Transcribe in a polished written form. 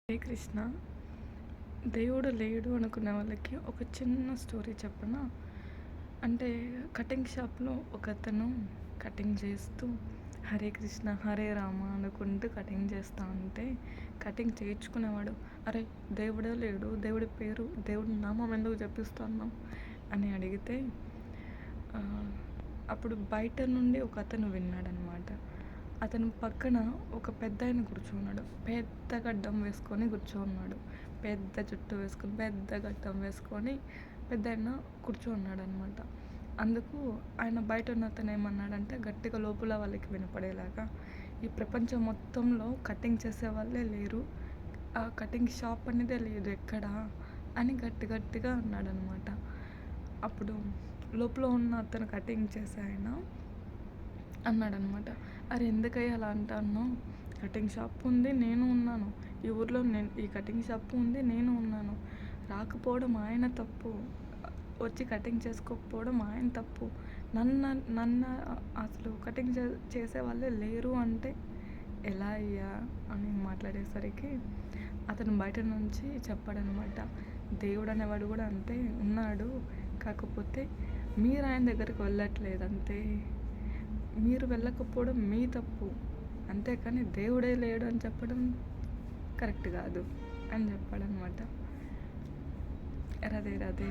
హరే కృష్ణ. దేవుడు లేడు అనుకునే వాళ్ళకి ఒక చిన్న స్టోరీ చెప్పనా? అంటే కటింగ్ షాప్లో ఒకతను కటింగ్ చేస్తూ హరే కృష్ణ హరే రామ అనుకుంటూ కటింగ్ చేస్తూ ఉంటే కటింగ్ చేయించుకునేవాడు, అరే దేవుడే లేడు, దేవుడి పేరు దేవుడి నామం ఎందుకు జపిస్తున్నాం అని అడిగితే అప్పుడు బయట నుండి ఒక అతను విన్నాడనమాట. అతను పక్కన ఒక పెద్దాయన కూర్చున్నాడు. పెద్ద గడ్డం వేసుకొని కూర్చున్నాడు. పెద్ద జుట్టు వేసుకొని పెద్ద గడ్డం వేసుకొని పెద్దాయన కూర్చున్నాడనమాట. అందుకు ఆయన బయట ఉన్న అతను ఏమన్నాడంటే గట్టిగా లోపల వాళ్ళకి వినపడేలాగా, ఈ ప్రపంచం మొత్తంలో కటింగ్ చేసే వాళ్ళే లేరు, ఆ కటింగ్ షాప్ అనేదే లేదు ఎక్కడా అని గట్టిగా అన్నాడనమాట. అప్పుడు లోపల ఉన్న అతను కటింగ్ చేసే ఆయన అన్నాడనమాట, అరే ఎందుకయ్యా అలా అంటాను, కటింగ్ షాప్ ఉంది నేను ఉన్నాను, ఈ ఊర్లో నేను ఈ కటింగ్ షాప్ ఉంది నేను ఉన్నాను, రాకపోవడం ఆయన తప్పు, వచ్చి కటింగ్ చేసుకోకపోవడం ఆయన తప్పు, నన్ను అసలు కటింగ్ చేసే వాళ్ళే లేరు అంటే ఎలా అయ్యా అని మాట్లాడేసరికి అతను బయట నుంచి చెప్పాడనమాట, దేవుడు అనేవాడు కూడా అంతే ఉన్నాడు, కాకపోతే మీరు ఆయన దగ్గరికి వెళ్ళట్లేదు అంతే, మీరు వెళ్ళకపోవడం మీ తప్పు, అంతేకాని దేవుడే లేడు అని చెప్పడం కరెక్ట్ కాదు అని చెప్పాడనమాట. రాధే రాధే.